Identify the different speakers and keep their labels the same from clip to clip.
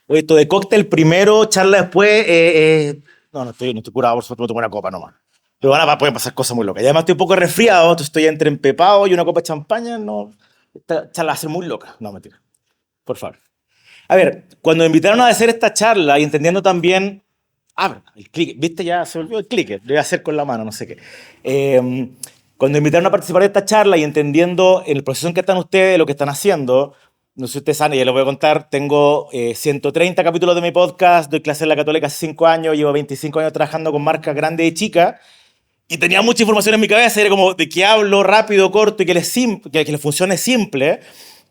Speaker 1: Oye, esto de cóctel primero, charla después. No estoy curado, por suerte, me tomo una copa nomás. Pero bueno, pueden pasar cosas muy locas. Y además estoy un poco resfriado, entonces estoy entre empepado y una copa de champaña. No, esta charla va a ser muy loca. No, mentira. Por favor. A ver, cuando me invitaron a hacer esta charla y entendiendo también. El clicker. ¿Viste? Ya se volvió el clicker. Lo iba a hacer con la mano, no sé qué. Cuando me invitaron a participar de esta charla y entendiendo el proceso en que están ustedes, lo que están haciendo, no sé si ustedes saben, ya les voy a contar, tengo 130 capítulos de mi podcast, doy clases en la Católica hace 5 años, llevo 25 años trabajando con marcas grandes y chicas, y tenía mucha información en mi cabeza, era como de qué hablo rápido, corto y que les funcione simple,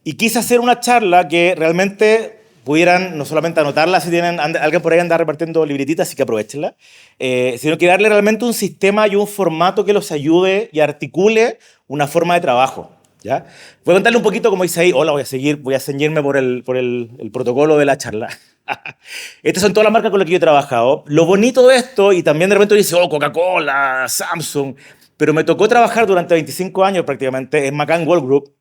Speaker 1: y quise hacer una charla que realmente pudieran no solamente anotarla, si tienen alguien por ahí anda repartiendo libretitas, así que aprovechenla, sino que darle realmente un sistema y un formato que los ayude y articule una forma de trabajo. ¿Ya? Voy a contarle un poquito, como dice ahí, hola, voy a ceñirme por el protocolo de la charla. Estas son todas las marcas con las que yo he trabajado. Lo bonito de esto, y también de repente dice, oh, Coca-Cola, Samsung, pero me tocó trabajar durante 25 años prácticamente en McCann World Group,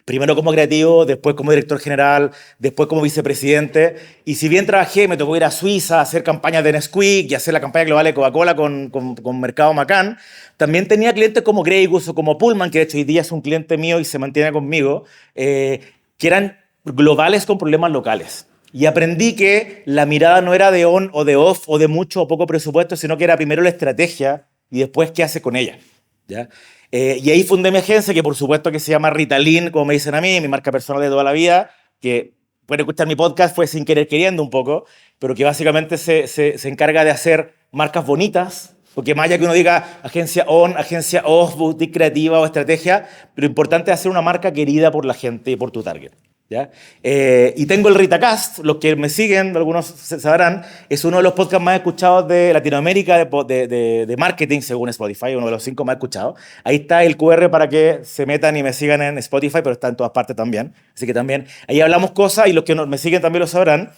Speaker 1: primero como creativo, después como director general, después como vicepresidente. Y si bien trabajé, me tocó ir a Suiza a hacer campañas de Nesquik y hacer la campaña global de Coca-Cola con Mercado McCann. También tenía clientes como Grey Goose o como Pullman, que de hecho hoy día es un cliente mío y se mantiene conmigo, que eran globales con problemas locales. Y aprendí que la mirada no era de on o de off o de mucho o poco presupuesto, sino que era primero la estrategia y después qué hace con ella. ¿Ya? Y ahí fundé mi agencia, que por supuesto que se llama Ritalin, como me dicen a mí, mi marca personal de toda la vida, que pueden escuchar mi podcast, fue sin querer queriendo un poco, pero que básicamente se encarga de hacer marcas bonitas, porque más allá que uno diga agencia on, agencia off, boutique creativa o estrategia, lo importante es hacer una marca querida por la gente y por tu target. ¿Ya? Y tengo el Ritacast, los que me siguen, algunos sabrán, es uno de los podcasts más escuchados de Latinoamérica de marketing, según Spotify, uno de los 5 más escuchados. Ahí está el QR para que se metan y me sigan en Spotify, pero está en todas partes también. Así que también, ahí hablamos cosas y los que me siguen también lo sabrán.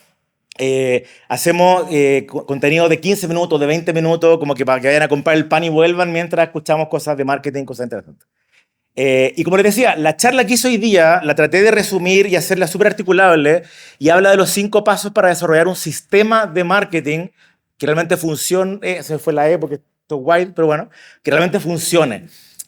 Speaker 1: Hacemos contenido de 15 minutos, de 20 minutos, como que para que vayan a comprar el pan y vuelvan mientras escuchamos cosas de marketing, cosas interesantes. Y como les decía, la charla que hice hoy día la traté de resumir y hacerla súper articulable y habla de los 5 pasos para desarrollar un sistema de marketing que realmente funcione. Se fue la E porque esto es wild, pero bueno, que realmente funcione.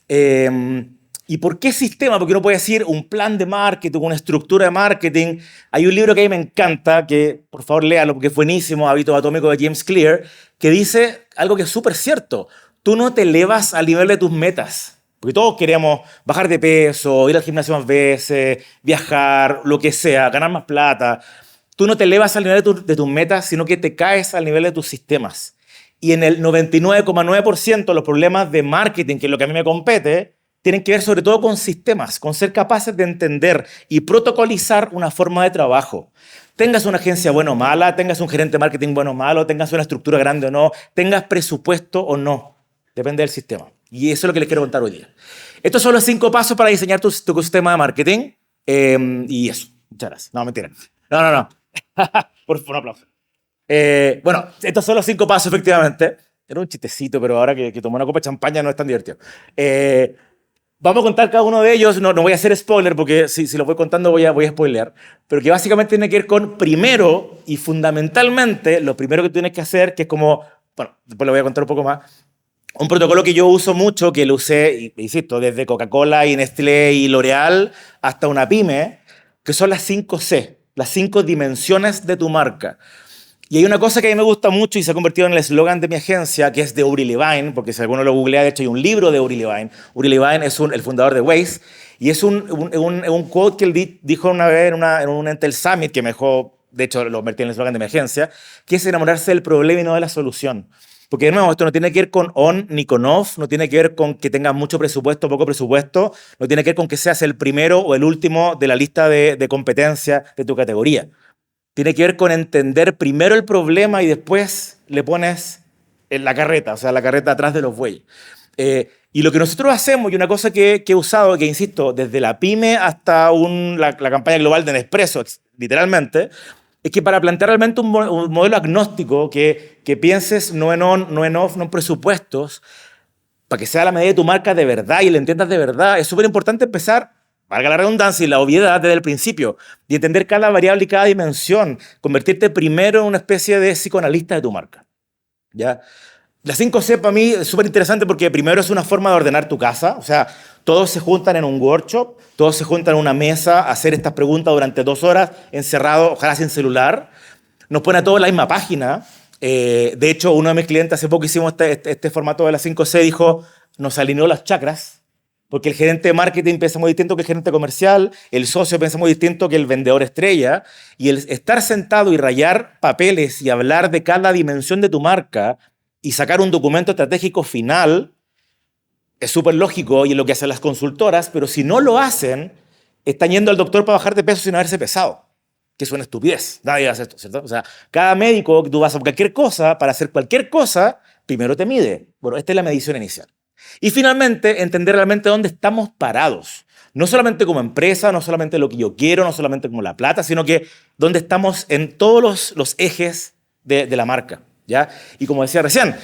Speaker 1: ¿Y por qué sistema? Porque uno puede decir un plan de marketing, una estructura de marketing. Hay un libro que a mí me encanta, que por favor léalo porque es buenísimo, Hábitos Atómicos de James Clear, que dice algo que es súper cierto. Tú no te elevas al nivel de tus metas. Porque todos queremos bajar de peso, ir al gimnasio más veces, viajar, lo que sea, ganar más plata. Tú no te elevas al nivel de tus metas, sino que te caes al nivel de tus sistemas. Y en el 99,9% los problemas de marketing, que es lo que a mí me compete, tienen que ver sobre todo con sistemas, con ser capaces de entender y protocolizar una forma de trabajo. Tengas una agencia buena o mala, tengas un gerente de marketing bueno o malo, tengas una estructura grande o no, tengas presupuesto o no. Depende del sistema. Y eso es lo que les quiero contar hoy día. Estos son los 5 pasos para diseñar tu ecosistema de marketing. Y eso. Muchas gracias. No, mentira. No. Por favor, un aplauso. Bueno, estos son los 5 pasos, efectivamente. Era un chistecito, pero ahora que tomé una copa de champaña no es tan divertido. Vamos a contar cada uno de ellos. No voy a hacer spoiler porque si los voy contando voy a spoilear. Pero que básicamente tiene que ver con primero y fundamentalmente lo primero que tienes que hacer, que es como, bueno, después lo voy a contar un poco más. Un protocolo que yo uso mucho, que lo usé, insisto, desde Coca-Cola y Nestlé y L'Oreal hasta una pyme, que son las 5 C, las 5 dimensiones de tu marca. Y hay una cosa que a mí me gusta mucho y se ha convertido en el eslogan de mi agencia, que es de Uri Levine, porque si alguno lo googlea, de hecho hay un libro de Uri Levine. Uri Levine es el fundador de Waze, y es un quote que él dijo una vez en un Intel Summit, que me dejó, de hecho lo convertí en el eslogan de mi agencia, que es enamorarse del problema y no de la solución. Porque de nuevo, esto no tiene que ver con on ni con off, no tiene que ver con que tengas mucho presupuesto o poco presupuesto, no tiene que ver con que seas el primero o el último de la lista de competencia de tu categoría. Tiene que ver con entender primero el problema y después le pones en la carreta, o sea, la carreta atrás de los bueyes. Y lo que nosotros hacemos, y una cosa que he usado, que insisto, desde la pyme hasta la campaña global de Nespresso, literalmente, es que para plantear realmente un modelo agnóstico que pienses no en on, no en off, no en presupuestos, para que sea la medida de tu marca de verdad y la entiendas de verdad, es súper importante empezar valga la redundancia y la obviedad desde el principio, y entender cada variable y cada dimensión, convertirte primero en una especie de psicoanalista de tu marca. ¿Ya? La 5C para mí es súper interesante porque primero es una forma de ordenar tu casa, o sea, todos se juntan en un workshop, todos se juntan en una mesa a hacer estas preguntas durante 2 horas, encerrados, ojalá sin celular. Nos pone a todos en la misma página. De hecho, uno de mis clientes hace poco hicimos este formato de la 5C, dijo, nos alineó las chakras, porque el gerente de marketing piensa muy distinto que el gerente comercial, el socio piensa muy distinto que el vendedor estrella, y el estar sentado y rayar papeles y hablar de cada dimensión de tu marca y sacar un documento estratégico final es súper lógico y es lo que hacen las consultoras, pero si no lo hacen, están yendo al doctor para bajar de peso sin haberse pesado, que es una estupidez. Nadie hace esto, ¿cierto? O sea, cada médico, tú vas a cualquier cosa, para hacer cualquier cosa, primero te mide. Bueno, esta es la medición inicial. Y finalmente, entender realmente dónde estamos parados. No solamente como empresa, no solamente lo que yo quiero, no solamente como la plata, sino que dónde estamos en todos los ejes de la marca. ¿Ya? Y como decía recién,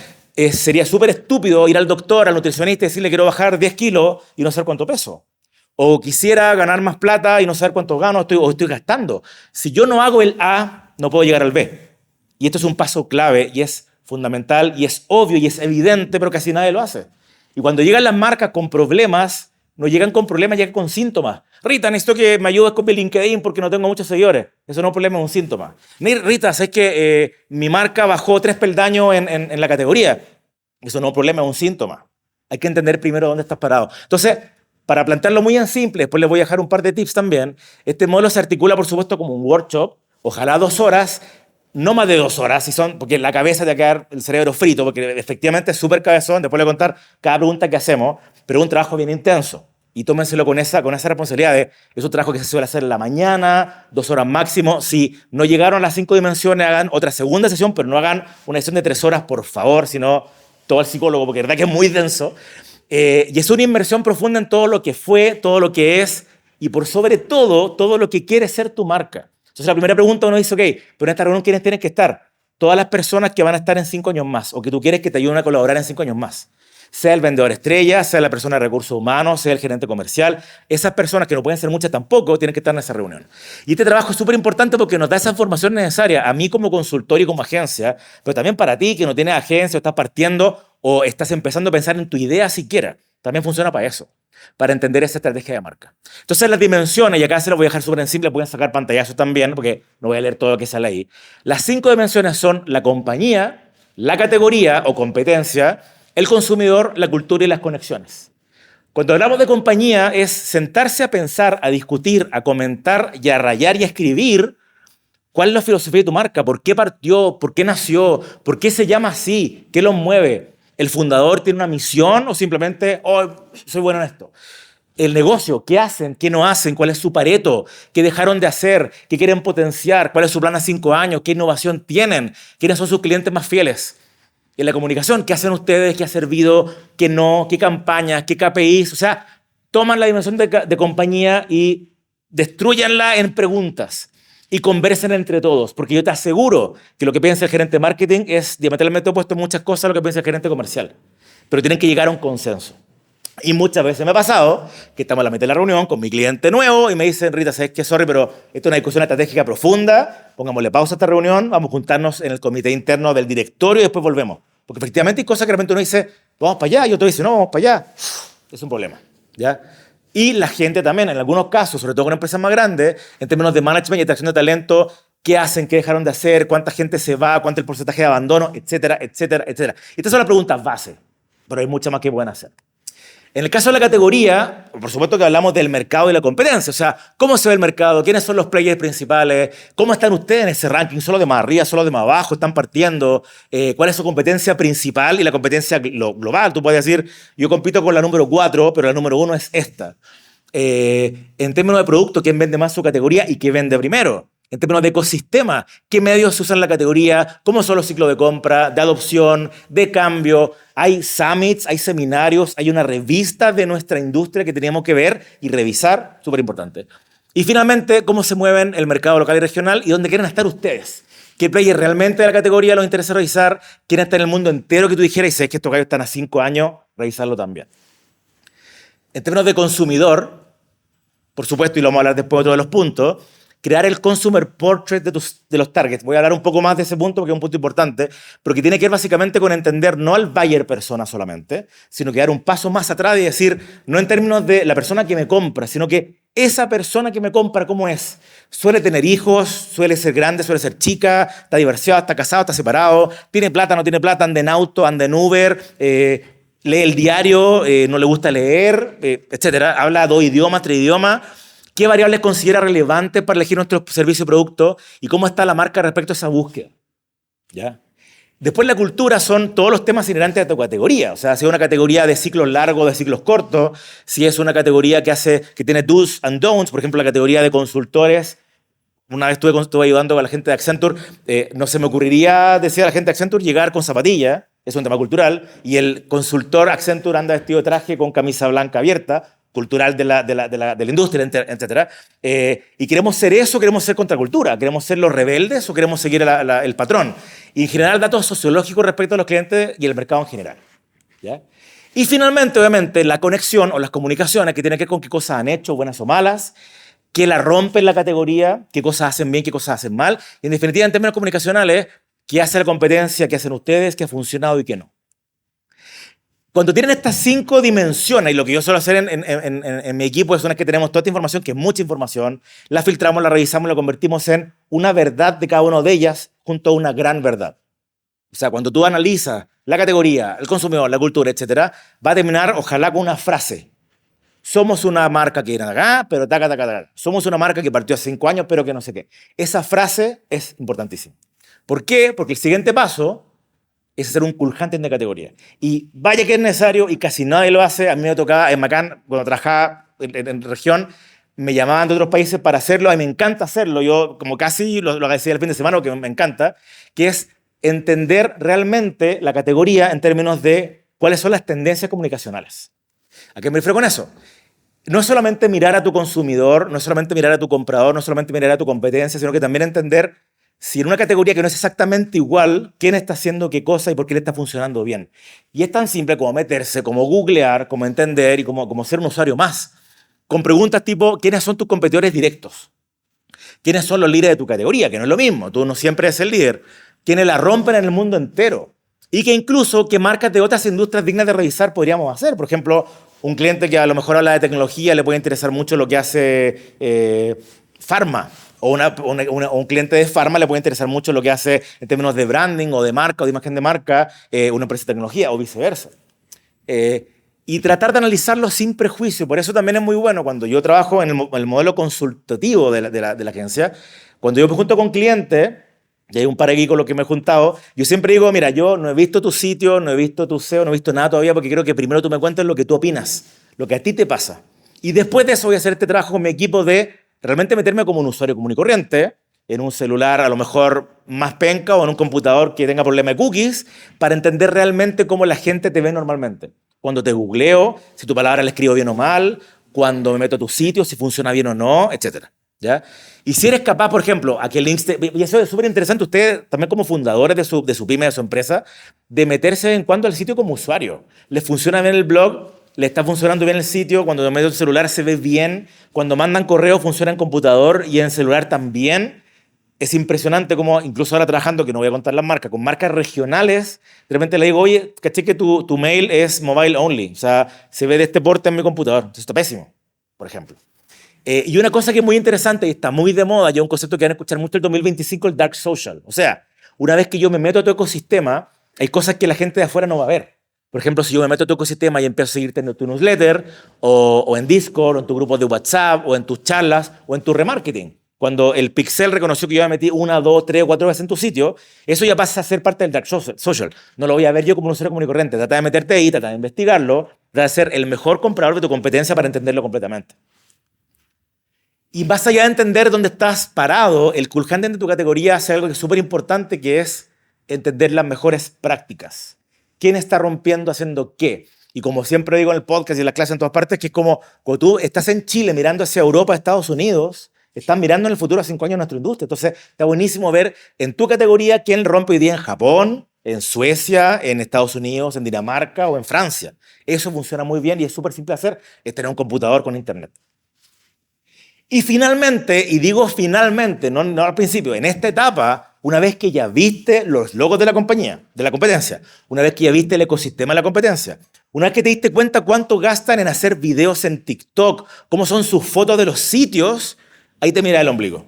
Speaker 1: sería súper estúpido ir al doctor, al nutricionista y decirle quiero bajar 10 kilos y no saber cuánto peso. O quisiera ganar más plata y no saber cuánto gano o estoy gastando. Si yo no hago el A, no puedo llegar al B. Y esto es un paso clave y es fundamental y es obvio y es evidente, pero casi nadie lo hace. Y cuando llegan las marcas con problemas, no llegan con problemas, llegan con síntomas. Rita, necesito que me ayudes con mi LinkedIn porque no tengo muchos seguidores. Eso no es un problema, es un síntoma. Rita, ¿sabes que mi marca bajó 3 peldaños en la categoría? Eso no es un problema, es un síntoma. Hay que entender primero dónde estás parado. Entonces, para plantearlo muy en simple, después les voy a dejar un par de tips también. Este modelo se articula, por supuesto, como un workshop. Ojalá 2 horas, no más de 2 horas, si son, porque en la cabeza te va a quedar el cerebro frito, porque efectivamente es súper cabezón. Después les voy a contar cada pregunta que hacemos, pero es un trabajo bien intenso. Y tómenselo con esa responsabilidad es un trabajo que se suele hacer en la mañana, 2 horas máximo. Si no llegaron a las 5 dimensiones, hagan otra segunda sesión, pero no hagan una sesión de 3 horas, por favor, sino todo el psicólogo, porque de verdad que es muy denso. Y es una inmersión profunda en todo lo que fue, todo lo que es, y por sobre todo lo que quiere ser tu marca. Entonces la primera pregunta uno dice, ok, pero en esta reunión ¿quiénes tienen que estar? Todas las personas que van a estar en 5 años más, o que tú quieres que te ayuden a colaborar en 5 años más. Sea el vendedor estrella, sea la persona de recursos humanos, sea el gerente comercial. Esas personas, que no pueden ser muchas tampoco, tienen que estar en esa reunión. Y este trabajo es súper importante porque nos da esa información necesaria a mí como consultor y como agencia, pero también para ti que no tienes agencia o estás partiendo o estás empezando a pensar en tu idea siquiera. También funciona para eso, para entender esa estrategia de marca. Entonces las dimensiones, y acá se los voy a dejar súper en simple, pueden sacar pantallazos también, porque no voy a leer todo lo que sale ahí. Las 5 dimensiones son la compañía, la categoría o competencia, el consumidor, la cultura y las conexiones. Cuando hablamos de compañía es sentarse a pensar, a discutir, a comentar y a rayar y a escribir cuál es la filosofía de tu marca, por qué partió, por qué nació, por qué se llama así, qué lo mueve. ¿El fundador tiene una misión o simplemente, oh, soy bueno en esto? El negocio, ¿qué hacen? ¿Qué no hacen? ¿Cuál es su Pareto? ¿Qué dejaron de hacer? ¿Qué quieren potenciar? ¿Cuál es su plan a 5 años? ¿Qué innovación tienen? ¿Quiénes son sus clientes más fieles? En la comunicación, ¿qué hacen ustedes? ¿Qué ha servido? ¿Qué no? ¿Qué campañas? ¿Qué KPIs? O sea, toman la dimensión de compañía y destruyanla en preguntas y conversen entre todos, porque yo te aseguro que lo que piensa el gerente de marketing es diametralmente opuesto en muchas cosas a lo que piensa el gerente comercial, pero tienen que llegar a un consenso. Y muchas veces me ha pasado que estamos a la mitad de la reunión con mi cliente nuevo y me dicen, Rita, ¿sabes qué? Sorry, pero esto es una discusión estratégica profunda, pongámosle pausa a esta reunión, vamos a juntarnos en el comité interno del directorio y después volvemos. Porque efectivamente hay cosas que de repente uno dice, vamos para allá, y otro dice, no, vamos para allá. Es un problema, ¿ya? Y la gente también, en algunos casos, sobre todo con empresas más grandes, en términos de management y atracción de talento, qué hacen, qué dejaron de hacer, cuánta gente se va, cuánto es el porcentaje de abandono, etcétera, etcétera, etcétera. Estas son las preguntas base, pero hay muchas más que pueden hacer. En el caso de la categoría, por supuesto que hablamos del mercado y la competencia. O sea, ¿cómo se ve el mercado? ¿Quiénes son los players principales? ¿Cómo están ustedes en ese ranking? ¿Solo de más arriba, solo de más abajo? ¿Están partiendo? ¿Cuál es su competencia principal y la competencia global? Tú puedes decir, yo compito con la número 4, pero la número 1 es esta. En términos de producto, ¿quién vende más su categoría y qué vende primero? En términos de ecosistema, ¿qué medios se usan en la categoría? ¿Cómo son los ciclos de compra, de adopción, de cambio? Hay summits, hay seminarios, hay una revista de nuestra industria que teníamos que ver y revisar, súper importante. Y finalmente, ¿cómo se mueven el mercado local y regional y dónde quieren estar ustedes? ¿Qué player realmente de la categoría los interesa revisar? ¿Quién está en el mundo entero que tú dijeras y sabes que estos gallos están a 5 años? Revisarlo también. En términos de consumidor, por supuesto, y lo vamos a hablar después de todos los puntos, crear el consumer portrait de los targets. Voy a hablar un poco más de ese punto porque es un punto importante, pero que tiene que ver básicamente con entender no al buyer persona solamente, sino que dar un paso más atrás y decir, no en términos de la persona que me compra, sino que esa persona que me compra, ¿cómo es? Suele tener hijos, suele ser grande, suele ser chica, está divorciado, está casado, está separado, tiene plata, no tiene plata, anda en auto, anda en Uber, lee el diario, no le gusta leer, etcétera. Habla 2 idiomas, 3 idiomas. ¿Qué variables considera relevantes para elegir nuestro servicio y producto? ¿Y cómo está la marca respecto a esa búsqueda? ¿Ya? Después la cultura son todos los temas inherentes a tu categoría. O sea, si es una categoría de ciclos largos, de ciclos cortos, si es una categoría que tiene do's and don'ts, por ejemplo, la categoría de consultores. Una vez estuve ayudando a la gente de Accenture, no se me ocurriría decir a la gente de Accenture llegar con zapatilla, es un tema cultural, y el consultor Accenture anda vestido de traje con camisa blanca abierta, cultural de la industria, etc. Y queremos ser eso, queremos ser contracultura, queremos ser los rebeldes o queremos seguir el patrón. Y en general datos sociológicos respecto a los clientes y el mercado en general. ¿Ya? Y finalmente, obviamente, la conexión o las comunicaciones que tienen que ver con qué cosas han hecho, buenas o malas, qué la rompen la categoría, qué cosas hacen bien, qué cosas hacen mal. Y en definitiva, en términos comunicacionales, qué hace la competencia, qué hacen ustedes, qué ha funcionado y qué no. Cuando tienen estas 5 dimensiones, y lo que yo suelo hacer en mi equipo es una vez que tenemos toda esta información, que es mucha información, la filtramos, la revisamos y la convertimos en una verdad de cada una de ellas junto a una gran verdad. O sea, cuando tú analizas la categoría, el consumidor, la cultura, etcétera, va a terminar, ojalá, con una frase. Somos una marca que era acá, pero taca, taca, taca. Somos una marca que partió hace 5 años, pero que no sé qué. Esa frase es importantísima. ¿Por qué? Porque el siguiente paso es hacer un cool hunting de categoría. Y vaya que es necesario y casi nadie lo hace. A mí me tocaba en Macán, cuando trabajaba en región, me llamaban de otros países para hacerlo. A mí me encanta hacerlo. Yo como casi lo decía el fin de semana, lo que me encanta, que es entender realmente la categoría en términos de cuáles son las tendencias comunicacionales. ¿A qué me refiero con eso? No es solamente mirar a tu consumidor, no es solamente mirar a tu comprador, no es solamente mirar a tu competencia, sino que también entender si en una categoría que no es exactamente igual, quién está haciendo qué cosa y por qué le está funcionando bien. Y es tan simple como meterse, como googlear, como entender y como ser un usuario más. Con preguntas tipo, ¿quiénes son tus competidores directos? ¿Quiénes son los líderes de tu categoría? Que no es lo mismo, tú no siempre eres el líder. ¿Quiénes la rompen en el mundo entero? Y que incluso, ¿qué marcas de otras industrias dignas de revisar podríamos hacer? Por ejemplo, un cliente que a lo mejor habla de tecnología, le puede interesar mucho lo que hace Pharma. O un cliente de Pharma le puede interesar mucho lo que hace en términos de branding o de marca o de imagen de marca una empresa de tecnología o viceversa. Y tratar de analizarlo sin prejuicio. Por eso también es muy bueno cuando yo trabajo en el modelo consultativo de la agencia. Cuando yo me junto con clientes, y hay un par aquí con los que me he juntado, yo siempre digo, mira, yo no he visto tu sitio, no he visto tu SEO, no he visto nada todavía porque quiero que primero tú me cuentes lo que tú opinas, lo que a ti te pasa. Y después de eso voy a hacer este trabajo con mi equipo de realmente meterme como un usuario común y corriente, en un celular a lo mejor más penca o en un computador que tenga problema de cookies, para entender realmente cómo la gente te ve normalmente. Cuando te googleo, si tu palabra la escribo bien o mal, cuando me meto a tu sitio, si funciona bien o no, etc. ¿Ya? Y si eres capaz, por ejemplo, a que y eso es súper interesante, ustedes también como fundadores de su pyme, de su empresa, de meterse de vez en cuando al sitio como usuario. ¿Les funciona bien el blog? ¿Le está funcionando bien el sitio? Cuando te meto el celular se ve bien. Cuando mandan correo funciona en computador y en celular también. Es impresionante cómo, incluso ahora trabajando, que no voy a contar las marcas, con marcas regionales, de repente le digo, oye, caché que tu mail es mobile only. O sea, se ve de este porte en mi computador. Esto está pésimo, por ejemplo. Y una cosa que es muy interesante y está muy de moda, ya un concepto que van a escuchar mucho el 2025, el dark social. O sea, una vez que yo me meto a tu ecosistema, hay cosas que la gente de afuera no va a ver. Por ejemplo, si yo me meto a tu ecosistema y empiezo a seguirte en tu newsletter, o en Discord, o en tu grupo de WhatsApp, o en tus charlas, o en tu remarketing. Cuando el Pixel reconoció que yo me metí 1, 2, 3 o 4 veces en tu sitio, eso ya pasa a ser parte del dark social. No lo voy a ver yo como un usuario común y corriente. Trata de meterte ahí, trata de investigarlo, trata de ser el mejor comprador de tu competencia para entenderlo completamente. Y más allá de entender dónde estás parado, el cool hunting de tu categoría hace algo que es súper importante, que es entender las mejores prácticas. ¿Quién está rompiendo haciendo qué? Y como siempre digo en el podcast y en las clases en todas partes, que es como cuando tú estás en Chile mirando hacia Europa, Estados Unidos, estás mirando en el futuro a 5 años nuestra industria. Entonces está buenísimo ver en tu categoría quién rompe hoy día en Japón, en Suecia, en Estados Unidos, en Dinamarca o en Francia. Eso funciona muy bien y es súper simple de hacer, es tener un computador con internet. Y finalmente, y digo finalmente, no al principio, en esta etapa, una vez que ya viste los logos de la compañía, de la competencia, una vez que ya viste el ecosistema de la competencia, una vez que te diste cuenta cuánto gastan en hacer videos en TikTok, cómo son sus fotos de los sitios, ahí te mira el ombligo.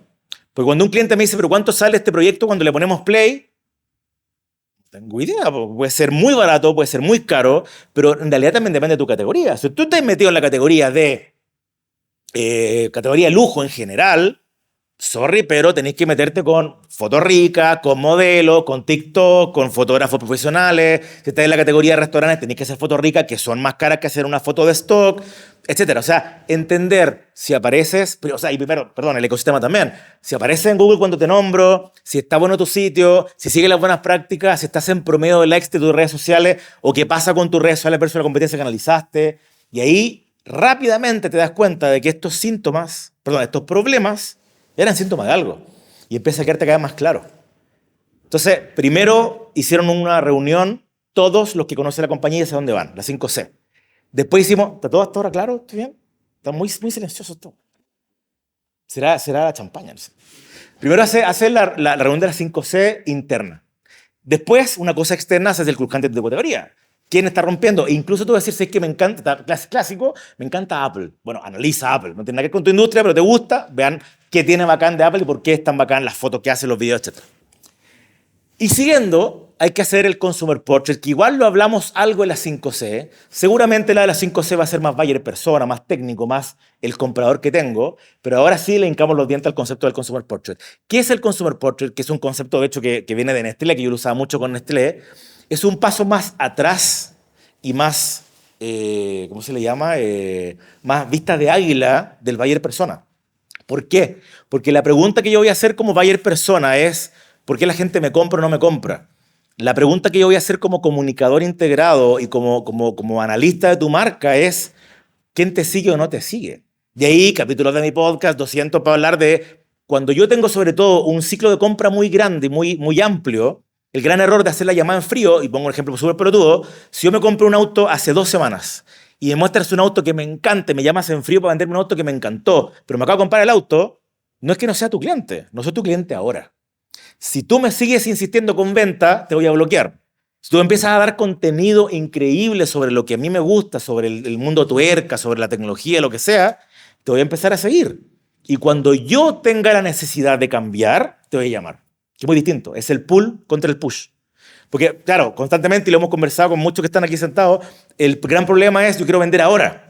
Speaker 1: Porque cuando un cliente me dice, pero ¿cuánto sale este proyecto cuando le ponemos play? No tengo idea, puede ser muy barato, puede ser muy caro, pero en realidad también depende de tu categoría. Si tú estás metido en la categoría lujo en general, sorry, pero tenéis que meterte con fotos ricas, con modelos, con TikTok, con fotógrafos profesionales. Si estás en la categoría de restaurantes, tenéis que hacer fotos ricas que son más caras que hacer una foto de stock, etcétera. O sea, entender si apareces, pero, o sea, y primero, perdón, el ecosistema también. Si apareces en Google cuando te nombro, si está bueno tu sitio, si sigues las buenas prácticas, si estás en promedio de likes de tus redes sociales, o qué pasa con tus redes sociales versus la competencia que analizaste. Y ahí rápidamente te das cuenta de que estos síntomas, perdón, estos problemas eran síntomas de algo. Y empieza a quedarte cada vez más claro. Entonces, primero hicieron una reunión todos los que conocen la compañía y saben dónde van, la 5C. Después hicimos, ¿está todo hasta ahora claro? ¿Estoy bien? Está muy silencioso esto. Será la champaña, no sé. Primero hace la reunión de la 5C interna. Después, una cosa externa, hace el crujante de categoría. ¿Quién está rompiendo? E incluso tú decir, si es que me encanta, clásico, me encanta Apple. Bueno, analiza Apple. No tiene nada que ver con tu industria, pero te gusta. Vean qué tiene bacán de Apple y por qué es tan bacán las fotos que hace, los videos, etc. Y siguiendo, hay que hacer el Consumer Portrait, que igual lo hablamos algo en la 5C. Seguramente la de la 5C va a ser más buyer persona, más técnico, más el comprador que tengo. Pero ahora sí le hincamos los dientes al concepto del Consumer Portrait. ¿Qué es el Consumer Portrait? Que es un concepto, de hecho, que viene de Nestlé, que yo lo usaba mucho con Nestlé. Es un paso más atrás y más, ¿cómo se le llama? Más vista de águila del buyer persona. ¿Por qué? Porque la pregunta que yo voy a hacer como buyer persona es ¿por qué la gente me compra o no me compra? La pregunta que yo voy a hacer como comunicador integrado y como analista de tu marca es ¿quién te sigue o no te sigue? De ahí, capítulos de mi podcast, 200 para hablar de cuando yo tengo sobre todo un ciclo de compra muy grande, muy amplio, el gran error de hacer la llamada en frío, y pongo un ejemplo súper pelotudo, si yo me compro un auto hace 2 semanas y me muestras un auto que me encante, me llamas en frío para venderme un auto que me encantó, pero me acabo de comprar el auto, no es que no sea tu cliente, no soy tu cliente ahora. Si tú me sigues insistiendo con venta, te voy a bloquear. Si tú empiezas a dar contenido increíble sobre lo que a mí me gusta, sobre el mundo tuerca, sobre la tecnología, lo que sea, te voy a empezar a seguir. Y cuando yo tenga la necesidad de cambiar, te voy a llamar. Que es muy distinto. Es el pull contra el push. Porque, claro, constantemente, y lo hemos conversado con muchos que están aquí sentados, el gran problema es yo quiero vender ahora.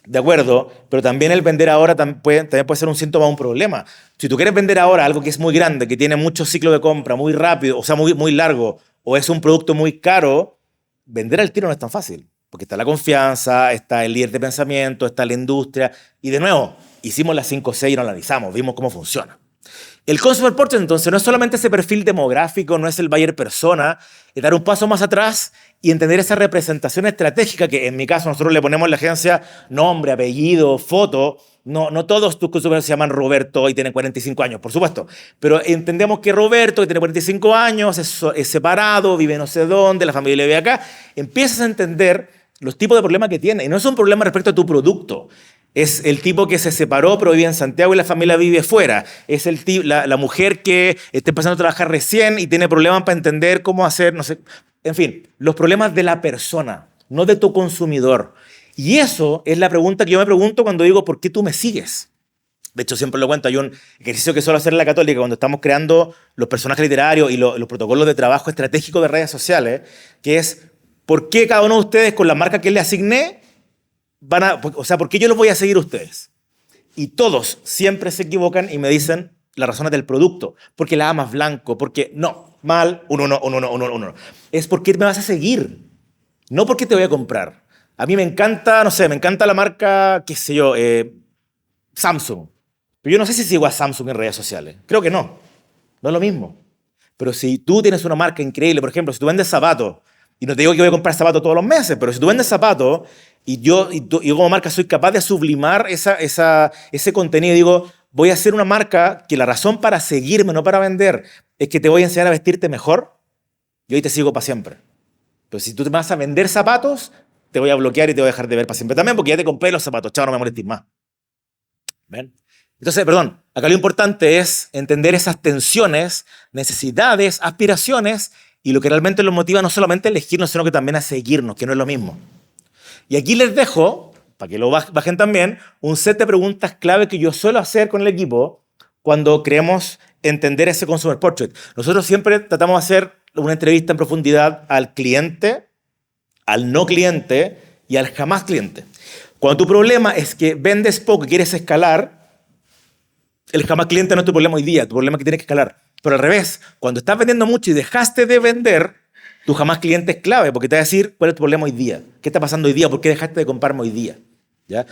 Speaker 1: De acuerdo, pero también el vender ahora también puede ser un síntoma de un problema. Si tú quieres vender ahora algo que es muy grande, que tiene mucho ciclo de compra, muy rápido, o sea, muy largo, o es un producto muy caro, vender al tiro no es tan fácil. Porque está la confianza, está el líder de pensamiento, está la industria. Y de nuevo, hicimos las 5C y lo analizamos, vimos cómo funciona. El Consumer Portrait, entonces, no es solamente ese perfil demográfico, no es el buyer persona, es dar un paso más atrás y entender esa representación estratégica que, en mi caso, nosotros le ponemos en la agencia nombre, apellido, foto. No todos tus consumidores se llaman Roberto y tienen 45 años, por supuesto. Pero entendemos que Roberto, que tiene 45 años, es separado, vive no sé dónde, la familia vive acá. Empiezas a entender los tipos de problemas que tiene. Y no es un problema respecto a tu producto. Es el tipo que se separó pero vive en Santiago y la familia vive fuera. Es la mujer que está empezando a trabajar recién y tiene problemas para entender cómo hacer, no sé. En fin, los problemas de la persona, no de tu consumidor. Y eso es la pregunta que yo me pregunto cuando digo, ¿por qué tú me sigues? De hecho, siempre lo cuento, hay un ejercicio que suelo hacer en la Católica cuando estamos creando los personajes literarios y los protocolos de trabajo estratégico de redes sociales, que es, ¿por qué cada uno de ustedes con la marca que le asigné ¿por qué yo los voy a seguir a ustedes? Y todos siempre se equivocan y me dicen las razones del producto. Porque la amas blanco, porque no, mal, uno. Es porque me vas a seguir, no porque te voy a comprar. A mí me encanta, no sé, me encanta la marca, qué sé yo, Samsung. Pero yo no sé si sigo a Samsung en redes sociales. Creo que no. No es lo mismo. Pero si tú tienes una marca increíble, por ejemplo, si tú vendes zapatos, y no te digo que voy a comprar zapatos todos los meses, pero si tú vendes zapatos y yo como marca soy capaz de sublimar ese contenido, digo, voy a hacer una marca que la razón para seguirme, no para vender, es que te voy a enseñar a vestirte mejor, yo ahí te sigo para siempre. Pero si tú te vas a vender zapatos, te voy a bloquear y te voy a dejar de ver para siempre también, porque ya te compré los zapatos, chao, no me molestes más. ¿Ven? Entonces, perdón, acá lo importante es entender esas tensiones, necesidades, aspiraciones y lo que realmente los motiva no solamente a elegirnos, sino que también a seguirnos, que no es lo mismo. Y aquí les dejo, para que lo bajen también, un set de preguntas clave que yo suelo hacer con el equipo cuando queremos entender ese Consumer Portrait. Nosotros siempre tratamos de hacer una entrevista en profundidad al cliente, al no cliente y al jamás cliente. Cuando tu problema es que vendes poco y quieres escalar, el jamás cliente no es tu problema hoy día, tu problema es que tienes que escalar. Pero al revés, cuando estás vendiendo mucho y dejaste de vender, tu jamás cliente es clave porque te va a decir cuál es tu problema hoy día, qué está pasando hoy día, por qué dejaste de comprarme hoy día. ¿Ya?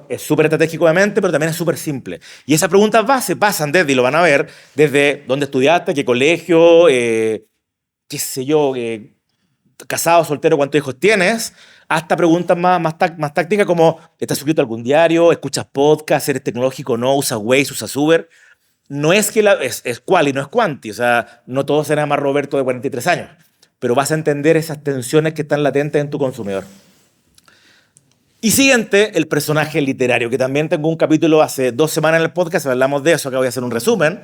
Speaker 1: Es súper estratégico obviamente, pero también es súper simple. Y esas preguntas base pasan desde, y lo van a ver, desde dónde estudiaste, qué colegio, qué sé yo, casado, soltero, cuántos hijos tienes, hasta preguntas más tácticas como, ¿estás suscrito a algún diario? ¿Escuchas podcast? ¿Eres tecnológico o no? ¿Usas Waze? ¿Usas Uber? No es que es quali, no es quanti. O sea, no todos serán más Roberto de 43 años. Pero vas a entender esas tensiones que están latentes en tu consumidor. Y siguiente, el personaje literario, que también tengo un capítulo hace 2 semanas en el podcast, hablamos de eso, acá voy a hacer un resumen,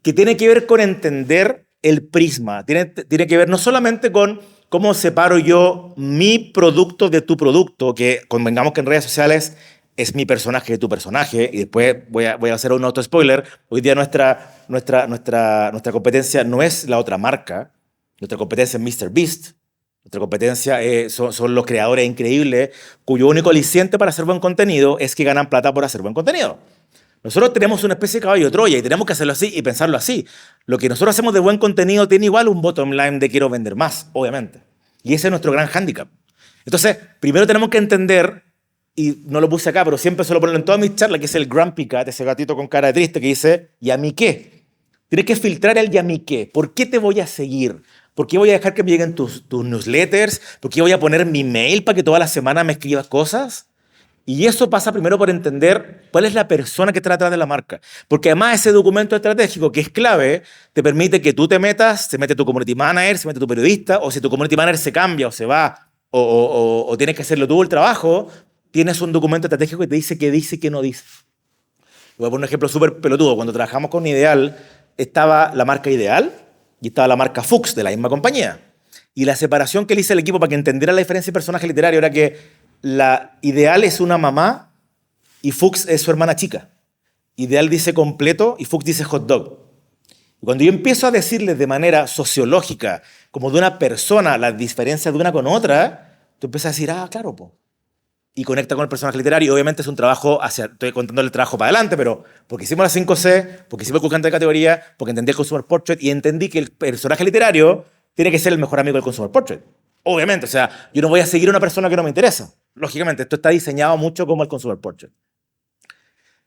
Speaker 1: que tiene que ver con entender el prisma. Tiene que ver no solamente con cómo separo yo mi producto de tu producto, que convengamos que en redes sociales es mi personaje de tu personaje, y después voy a hacer un auto-spoiler. Hoy día nuestra competencia no es la otra marca, nuestra competencia es MrBeast. Nuestra competencia son los creadores increíbles cuyo único aliciente para hacer buen contenido es que ganan plata por hacer buen contenido. Nosotros tenemos una especie de caballo de Troya y tenemos que hacerlo así y pensarlo así. Lo que nosotros hacemos de buen contenido tiene igual un bottom line de quiero vender más, obviamente. Y ese es nuestro gran hándicap. Entonces, primero tenemos que entender, y no lo puse acá, pero siempre suelo ponerlo en todas mis charlas, que es el Grumpy Cat, ese gatito con cara de triste que dice, ¿y a mí qué? Tienes que filtrar el ¿y a mí qué? ¿Por qué te voy a seguir? ¿Por qué voy a dejar que me lleguen tus newsletters? ¿Por qué voy a poner mi mail para que toda la semana me escribas cosas? Y eso pasa primero por entender cuál es la persona que está detrás de la marca. Porque además ese documento estratégico, que es clave, te permite que tú te metas, se mete tu community manager, se mete tu periodista, o si tu community manager se cambia o se va, o tienes que hacerlo tú el trabajo, tienes un documento estratégico que te dice qué dice y qué no dice. Voy a poner un ejemplo súper pelotudo. Cuando trabajamos con Ideal, estaba la marca Ideal y estaba la marca Fuchs de la misma compañía. Y la separación que le hice al equipo para que entendiera la diferencia de personaje literario era que la Ideal es una mamá y Fuchs es su hermana chica. Ideal dice completo y Fuchs dice hot dog. Y cuando yo empiezo a decirles de manera sociológica, como de una persona, las diferencias de una con otra, tú empiezas a decir, ah, claro, po. Y conecta con el personaje literario. Y obviamente es un trabajo estoy contándole el trabajo para adelante, pero porque hicimos las 5C, porque hicimos el cursante de categoría, porque entendí el Consumer Portrait y entendí que el personaje literario tiene que ser el mejor amigo del Consumer Portrait. Obviamente, o sea, yo no voy a seguir a una persona que no me interesa. Lógicamente, esto está diseñado mucho como el Consumer Portrait.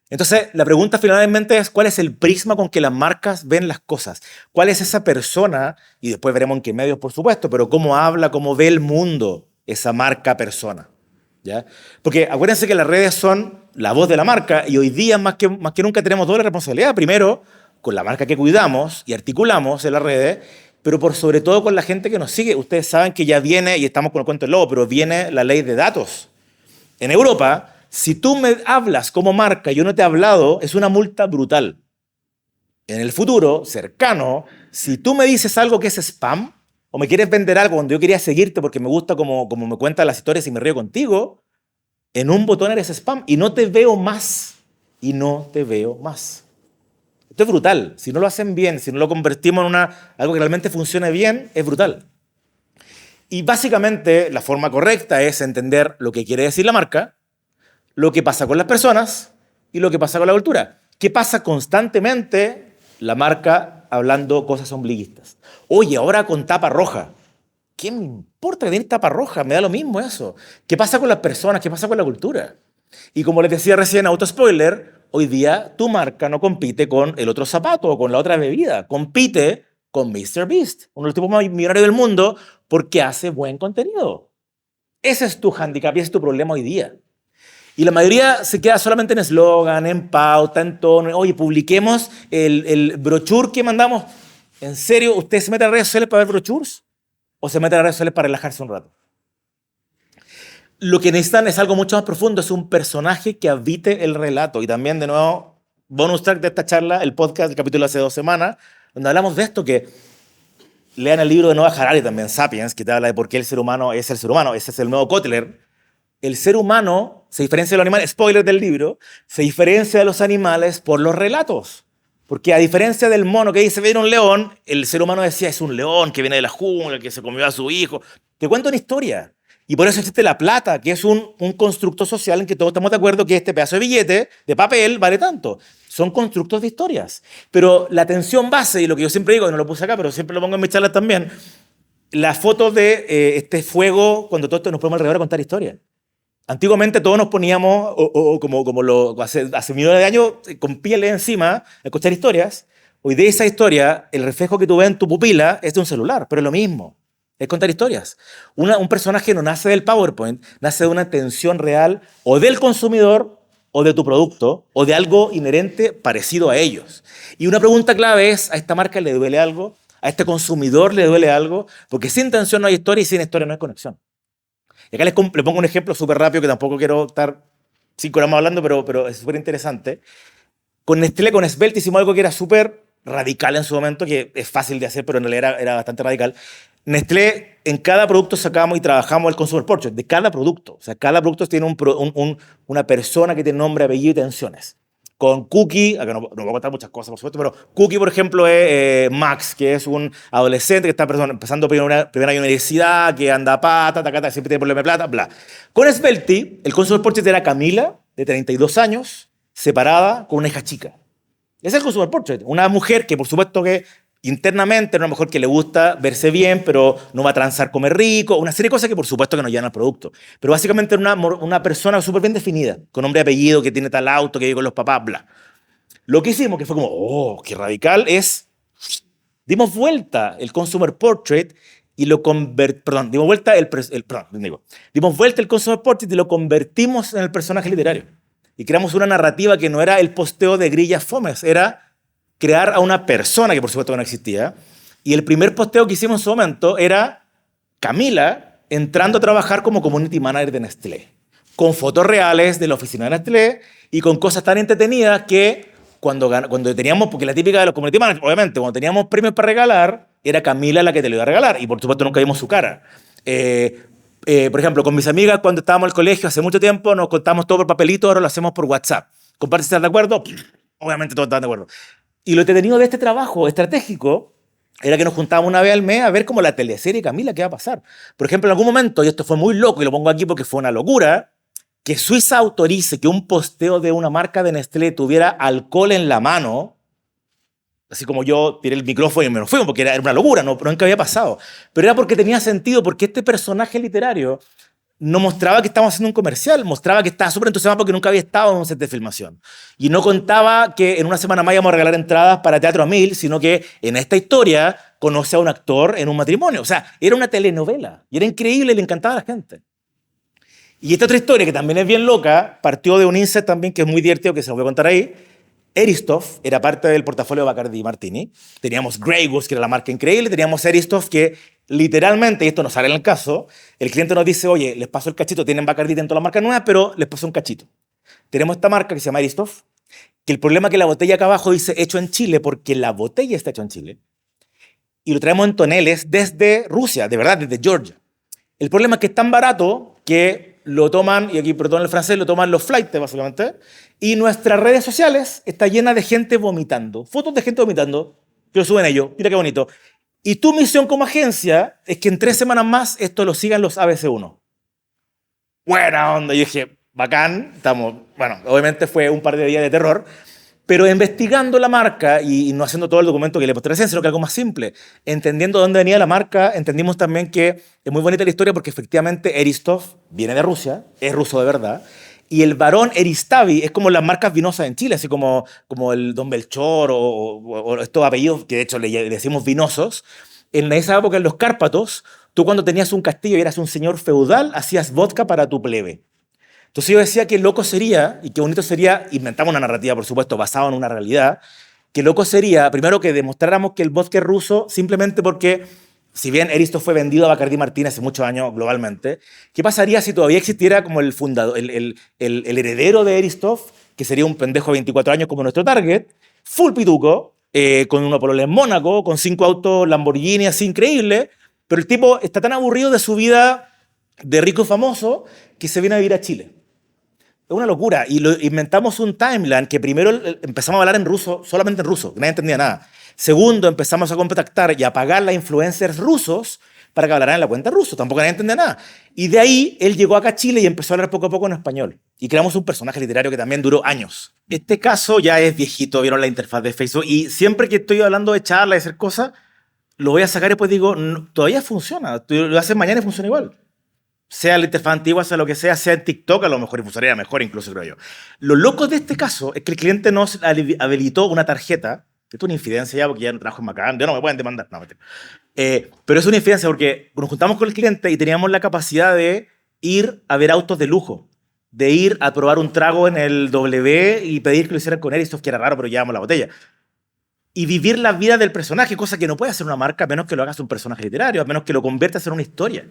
Speaker 1: Entonces, la pregunta finalmente es, ¿cuál es el prisma con que las marcas ven las cosas? ¿Cuál es esa persona? Y después veremos en qué medios, por supuesto, pero cómo habla, cómo ve el mundo esa marca persona. ¿Ya? Porque acuérdense que las redes son la voz de la marca y hoy día más que nunca tenemos doble responsabilidad. Primero, con la marca que cuidamos y articulamos en las redes, pero por sobre todo con la gente que nos sigue. Ustedes saben que ya viene, y estamos con el cuento del lobo, pero viene la ley de datos. En Europa, si tú me hablas como marca y yo no te he hablado, es una multa brutal. En el futuro, cercano, si tú me dices algo que es spam, o me quieres vender algo cuando yo quería seguirte porque me gusta como me cuentas las historias y me río contigo, en un botón eres spam y no te veo más. Y no te veo más. Esto es brutal. Si no lo hacen bien, si no lo convertimos en algo que realmente funcione bien, es brutal. Y básicamente la forma correcta es entender lo que quiere decir la marca, lo que pasa con las personas y lo que pasa con la cultura. ¿Qué pasa constantemente la marca hablando cosas ombliguistas? Oye, ahora con tapa roja. ¿Qué me importa que tiene tapa roja? Me da lo mismo eso. ¿Qué pasa con las personas? ¿Qué pasa con la cultura? Y como les decía recién, autospoiler, hoy día tu marca no compite con el otro zapato o con la otra bebida. Compite con MrBeast, uno de los tipos más millonarios del mundo, porque hace buen contenido. Ese es tu handicap y ese es tu problema hoy día. Y la mayoría se queda solamente en eslogan, en pauta, en tono. Oye, publiquemos el brochure que mandamos. ¿En serio usted se mete a redes sociales para ver brochures? ¿O se mete a redes sociales para relajarse un rato? Lo que necesitan es algo mucho más profundo. Es un personaje que habite el relato. Y también, de nuevo, bonus track de esta charla, el podcast, el capítulo hace 2 semanas, donde hablamos de esto, que lean el libro de Noah Harari también, Sapiens, que te habla de por qué el ser humano es el ser humano. Ese es el nuevo Kotler. El ser humano se diferencia de los animales, spoiler del libro, se diferencia de los animales por los relatos. Porque a diferencia del mono que dice, viene un león, el ser humano decía, es un león que viene de la jungla, que se comió a su hijo. Te cuenta una historia. Y por eso existe la plata, que es un constructo social en que todos estamos de acuerdo que este pedazo de billete, de papel, vale tanto. Son constructos de historias. Pero la tensión base, y lo que yo siempre digo, y no lo puse acá, pero siempre lo pongo en mis charlas también, la foto de este fuego, cuando todos nos ponemos alrededor a contar historias. Antiguamente todos nos poníamos, hace millones de años, con pieles encima, a escuchar historias. Hoy de esa historia, el reflejo que tú ves en tu pupila es de un celular, pero es lo mismo. Es contar historias. Un personaje no nace del PowerPoint, nace de una tensión real o del consumidor o de tu producto o de algo inherente parecido a ellos. Y una pregunta clave es, ¿a esta marca le duele algo? ¿A este consumidor le duele algo? Porque sin tensión no hay historia y sin historia no hay conexión. Y acá le pongo un ejemplo súper rápido que tampoco quiero estar 5 horas más hablando, pero es súper interesante. Con Nestlé, con Svelte hicimos algo que era súper radical en su momento, que es fácil de hacer, pero en realidad era bastante radical. Nestlé, en cada producto sacamos y trabajamos el Consumer Portrait, de cada producto. O sea, cada producto tiene una persona que tiene nombre, apellido y tensiones. Con Cookie, acá no voy a contar muchas cosas, por supuesto, pero Cookie, por ejemplo, es Max, que es un adolescente que está empezando primera universidad, que anda a pata, siempre tiene problemas de plata, bla. Con Svelte, el Consumer Portrait era Camila, de 32 años, separada con una hija chica. Ese es el Consumer Portrait. Una mujer que, por supuesto, que internamente era una mujer que le gusta verse bien, pero no va a transar, comer rico, una serie de cosas que, por supuesto, que no llenan al producto. Pero básicamente era una persona súper bien definida, con nombre y apellido, que tiene tal auto, que vive con los papás, bla. Lo que hicimos, que fue como, oh, qué radical, es dimos vuelta el Consumer Portrait y lo dimos vuelta dimos vuelta el Consumer Portrait y lo convertimos en el personaje literario. Y creamos una narrativa que no era el posteo de grillas fomes, era crear a una persona que por supuesto no existía. Y el primer posteo que hicimos en su momento era Camila entrando a trabajar como community manager de Nestlé, con fotos reales de la oficina de Nestlé y con cosas tan entretenidas que cuando teníamos, porque la típica de los community managers, obviamente, cuando teníamos premios para regalar, era Camila la que te lo iba a regalar y por supuesto nunca vimos su cara. Por ejemplo, con mis amigas cuando estábamos en el colegio hace mucho tiempo nos contamos todo por papelito, ahora lo hacemos por WhatsApp. ¿Comparte si estás de acuerdo? Obviamente todos están de acuerdo. Y lo entretenido de este trabajo estratégico era que nos juntábamos una vez al mes a ver como la teleserie Camila, qué va a pasar. Por ejemplo, en algún momento, y esto fue muy loco y lo pongo aquí porque fue una locura, que Suiza autorice que un posteo de una marca de Nestlé tuviera alcohol en la mano, así como yo tiré el micrófono y me lo fui, porque era una locura, no, nunca había pasado. Pero era porque tenía sentido, porque este personaje literario no mostraba que estábamos haciendo un comercial, mostraba que estaba súper entusiasmado porque nunca había estado en un set de filmación. Y no contaba que en una semana más íbamos a regalar entradas para Teatro a Mil, sino que en esta historia conoce a un actor en un matrimonio. O sea, era una telenovela. Y era increíble y le encantaba a la gente. Y esta otra historia, que también es bien loca, partió de un insight también que es muy divertido, que se lo voy a contar ahí. Eristoff era parte del portafolio de Bacardi Martini. Teníamos Grey Goose, que era la marca increíble. Teníamos Eristoff, que literalmente, y esto no sale en el caso, el cliente nos dice, oye, les paso el cachito, tienen Bacardi en todas las marcas nuevas, pero les paso un cachito. Tenemos esta marca que se llama Eristoff, que el problema es que la botella acá abajo dice hecho en Chile, porque la botella está hecha en Chile. Y lo traemos en toneles desde Rusia, de verdad, desde Georgia. El problema es que es tan barato que lo toman, y aquí, perdón el francés, lo toman los flights, básicamente, y nuestras redes sociales está llena de gente vomitando. Fotos de gente vomitando, que lo suben ellos, mira qué bonito. Y tu misión como agencia es que en 3 semanas más esto lo sigan los ABC1. Buena onda, yo dije, bacán, estamos, bueno, obviamente fue un par de días de terror, pero investigando la marca y no haciendo todo el documento que le posté recién, sino que algo más simple, entendiendo dónde venía la marca, entendimos también que es muy bonita la historia porque efectivamente Eristoff viene de Rusia, es ruso de verdad, y el varón Eristavi es como las marcas vinosas en Chile, así como el Don Belchor o estos apellidos que de hecho le decimos vinosos. En esa época, en los Cárpatos, tú cuando tenías un castillo y eras un señor feudal, hacías vodka para tu plebe. Entonces yo decía que loco sería, y qué bonito sería, inventamos una narrativa, por supuesto, basada en una realidad, que loco sería, primero, que demostráramos que el vodka es ruso simplemente porque, si bien Eristoff fue vendido a Bacardi Martini hace muchos años globalmente, ¿qué pasaría si todavía existiera como el fundador, el heredero de Eristoff, que sería un pendejo de 24 años como nuestro target, full pituco, con una polola en Mónaco, con 5 autos Lamborghini así increíble, pero el tipo está tan aburrido de su vida de rico y famoso que se viene a vivir a Chile. Es una locura. Y inventamos un timeline que primero empezamos a hablar en ruso, solamente en ruso, que nadie entendía nada. Segundo, empezamos a contactar y a pagar a influencers rusos para que hablaran en la cuenta ruso. Tampoco nadie entendía nada. Y de ahí él llegó acá a Chile y empezó a hablar poco a poco en español. Y creamos un personaje literario que también duró años. Este caso ya es viejito, vieron la interfaz de Facebook. Y siempre que estoy hablando de charla, de hacer cosas, lo voy a sacar y después digo, no, todavía funciona. Tú lo haces mañana y funciona igual. Sea la interfaz antigua, sea lo que sea en TikTok, a lo mejor y funcionaría mejor incluso, creo yo. Lo loco de este caso es que el cliente nos habilitó una tarjeta, que es una infidencia ya porque ya no trabajo en Macán, ya no me pueden demandar, no, mentira. Pero es una infidencia porque nos juntamos con el cliente y teníamos la capacidad de ir a ver autos de lujo, de ir a probar un trago en el W y pedir que lo hicieran con él, y esto que era raro, pero llevamos la botella. Y vivir la vida del personaje, cosa que no puede hacer una marca a menos que lo hagas un personaje literario, a menos que lo conviertas en una historia.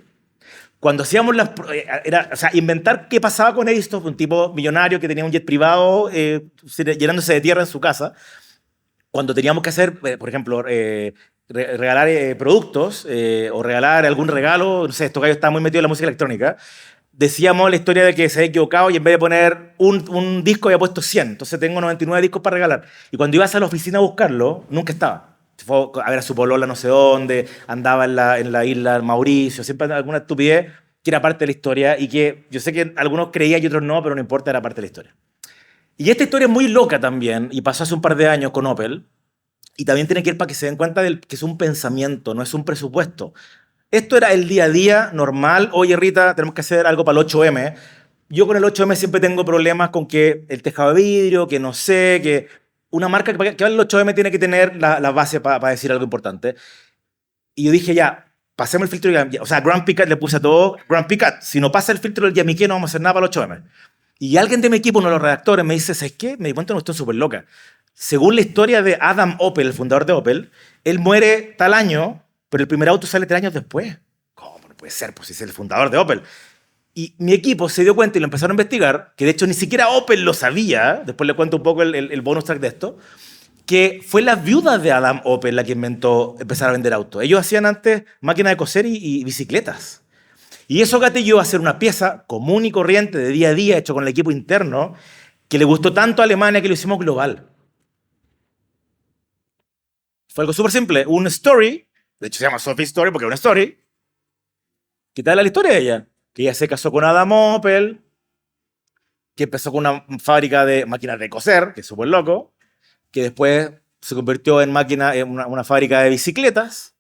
Speaker 1: Cuando hacíamos o sea, inventar qué pasaba con Aristóteles, un tipo millonario que tenía un jet privado llenándose de tierra en su casa, cuando teníamos que hacer, por ejemplo, regalar productos o regalar algún regalo, no sé, estos gallos estaban muy metidos en la música electrónica, decíamos la historia de que se había equivocado y en vez de poner un disco había puesto 100, entonces tengo 99 discos para regalar. Y cuando ibas a la oficina a buscarlo, nunca estaba. Se fue a ver a su polola no sé dónde, andaba en la isla Mauricio, siempre alguna estupidez que era parte de la historia y que yo sé que algunos creían y otros no, pero no importa, era parte de la historia. Y esta historia es muy loca también, y pasó hace un par de años con Opel, y también tiene que ir para que se den cuenta que es un pensamiento, no es un presupuesto. Esto era el día a día normal. Oye, Rita, tenemos que hacer algo para el 8M. Yo con el 8M siempre tengo problemas con que el tejado de vidrio, que no sé, que una marca que vale el 8M tiene que tener la base para decir algo importante. Y yo dije, ya, pasemos el filtro. O sea, Grand Picat le puse a todo Grand Picat. Si no pasa el filtro del Yamiqué, no vamos a hacer nada para el 8M. Y alguien de mi equipo, uno de los redactores, me dice, ¿sabes qué? Me di cuenta de una cuestión súper loca. Según la historia de Adam Opel, el fundador de Opel, él muere tal año, pero el primer auto sale 3 años después. ¿Cómo no puede ser? Pues si es el fundador de Opel. Y mi equipo se dio cuenta y lo empezaron a investigar, que de hecho ni siquiera Opel lo sabía, después le cuento un poco el bonus track de esto, que fue la viuda de Adam Opel la que inventó empezar a vender autos. Ellos hacían antes máquinas de coser y bicicletas. Y eso gatilló a hacer una pieza común y corriente de día a día, hecho con el equipo interno, que le gustó tanto a Alemania que lo hicimos global. Fue algo súper simple. Un story, de hecho se llama Sophie Story porque es una story, que te da la historia de ella. Que ella se casó con Adam Opel, que empezó con una fábrica de máquinas de coser, que es súper loco, que después se convirtió en una fábrica de bicicletas,